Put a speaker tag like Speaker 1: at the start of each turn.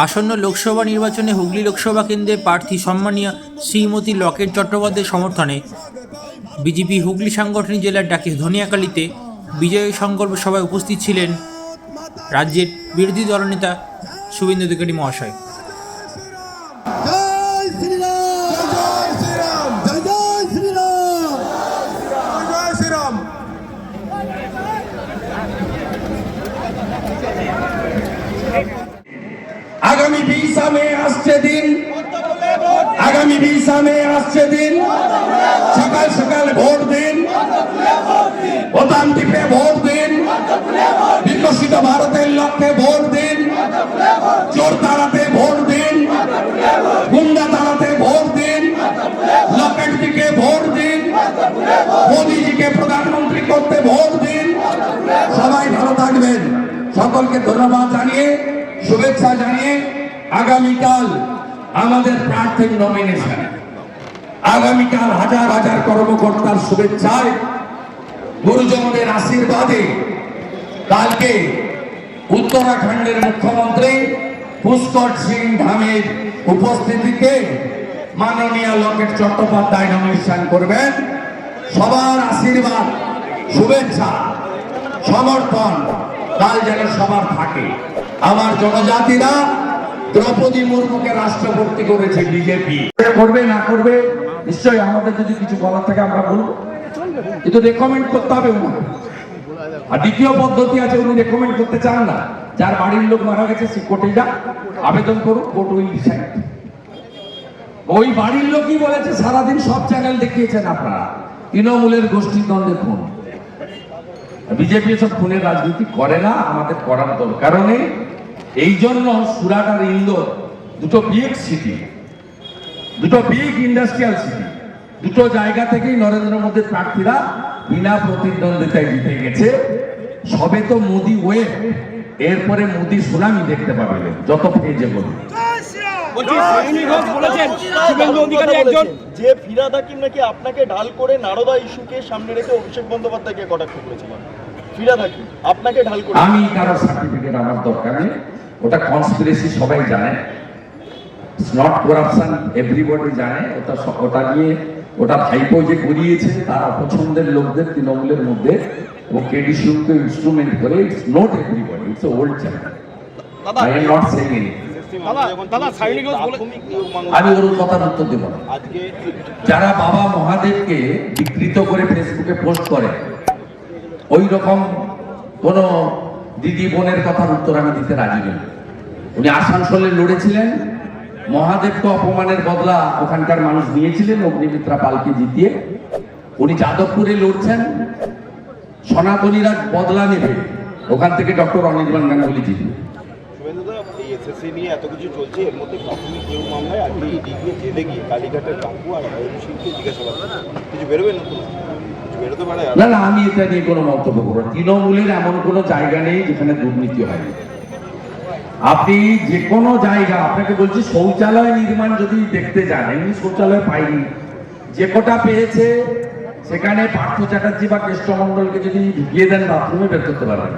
Speaker 1: আসন্ন লোকসভা নির্বাচনে হুগলি লোকসভা কেন্দ্রের প্রার্থী সম্মানীয় শ্রীমতী লকেট চট্টোপাধ্যায়ের সমর্থনে বিজেপি হুগলি সাংগঠনিক জেলার ডাকে ধনিয়াকালীতে বিজয়ী সংকল্প সভায় উপস্থিত ছিলেন রাজ্যের বিরোধী দলনেতা শুভেন্দু অধিকারী মহাশয়।
Speaker 2: आगामी 20 में আসছে দিন, আগামী 20 में আসছে দিন, সকাল সকাল ভোট দিন, বোতাম টিপে ভোট দিন, বিকশিত ভারতের লক্ষ্যে ভোট দিন, চোর তাড়াতে ভোট দিন, গুন্ডা তাড়াতে ভোট দিন, লকেটজিকে ভোট দিন, মোদীজিকে প্রধানমন্ত্রী করতে ভোট দিন। সবাই ভালো থাকবেন। সকলকে ধন্যবাদ জানিয়ে শুভেচ্ছা জানিয়ে আগামীকাল আমাদের প্রার্থীর নমিনেশন, আগামীকাল হাজার হাজার কর্মকর্তার শুভেচ্ছায় গুরুজনদের আশীর্বাদে কালকে উত্তরাখণ্ডের মুখ্যমন্ত্রী পুষ্কর সিং ধামের উপস্থিতিতে মাননীয় লকেট চট্টোপাধ্যায় নমিনেশন করবেন। সবার আশীর্বাদ, শুভেচ্ছা, সমর্থন কাল যেন সবার থাকে। আমার জনজাতিরা দ্রৌপদী মুর্মুকে রাষ্ট্রপতি করেছে বিজেপি। করবে না করবে নিশ্চয়ই আমাদের যদি কিছু বলার থাকে আমরা বলবো, কিন্তু রেকমেন্ড করতে হবে উনি। আর দ্বিতীয় পদ্ধতি আছে, উনি রেকমেন্ড করতে চান না, যার বাড়ির লোক মারা গেছে সে কোর্টে যা আবেদন করুক, কোর্ট উইল ডিসাইড। ওই বাড়ির লোকই বলেছে, সারাদিন সব চ্যানেল দেখিয়েছেন আপনারা, তৃণমূলের গোষ্ঠী দ্বন্দ্বে খুন। বিজেপি সব খুনের রাজনীতি করে না, আমাদের করার দরকার নেই। এই জন্য সুরাট আর ইন্দোর দুটো বিগ সিটি, দুটো বিগ ইন্ডাস্ট্রিয়াল সিটি, দুটো জায়গা থেকেই নরেন্দ্র মোদীর প্রার্থীরা বিনা প্রতিদ্বন্দ্বিতায় জিতে গেছে। সবে তো মোদি ওয়েব, এরপরে মোদি সুনামি দেখতে পাবেন যত ফেজে বলুন।
Speaker 3: যে ফিরহাদ হাকিম নাকি আপনাকে ঢাল করে নারদা ইস্যুকে সামনে রেখে অভিষেক বন্দ্যোপাধ্যায়কে কটাক্ষ করেছিলেন। ফিরহাদ হাকিম আপনাকে ঢাল করে,
Speaker 2: আমি কারো সার্টিফিকেট আমার দরকার নেই, ওটা কনস্পিরেসি সবাই জানে, ইটস নট করাপশন, এভরিবডি জানে। ওটা নিয়ে ওটা ভাইপো যে করিয়েছে তার অপছন্দের লোকদের তৃণমূলের মধ্যে ও কেডিসিউকে ইনস্ট্রুমেন্ট করে, it's not everybody, it's old channel. I am not saying anything. আমি ওর কথার উত্তর দেব না। যারা বাবা মহাদেবকে বিকৃত করে ফেসবুকে পোস্ট করে, ওই রকম কোন দিদি বোনের কথার উত্তর আমি দিতে রাজি নই। উনি আসানসোলে লড়েছিলেন, মহাদেবকে অপমানের বদলা ওখানকার মানুষ নিয়েছিলেন অগ্নিমিত্রা পালকে জিতিয়ে। উনি যাদবপুরে লড়ছেন, সনাতনীরা বদলা নেবে, ওখান থেকে ডক্টর অনির্বাণ গাঙ্গুলি জিতবে।
Speaker 3: এসএসসি নিয়ে এত কিছু চলছে, এর মধ্যে প্রাথমিক কেউ মামলায় আজকে ইডি গিয়ে জেলে গিয়ে কালীঘাটের কাকু আর আয়ুষীকে জিজ্ঞাসাবাদ কিছু বেরোবে না, কিছু বেরোতে পারে
Speaker 2: না। না, আমি এটা নিয়ে কোনো মন্তব্য করবো। তৃণমূলের এমন কোনো জায়গা নেই যেখানে দুর্নীতি হয়নি। আপনি যে কোনো জায়গা, আপনাকে বলছি শৌচালয় নির্মাণ যদি দেখতে যান, এমনি শৌচালয় পাইনি, যে কোটা পেয়েছে সেখানে পার্থ চ্যাটার্জি বা কৃষ্ণমন্ডলকে যদি ঢুকিয়ে দেন বাথরুমে বের করতে পারবেন।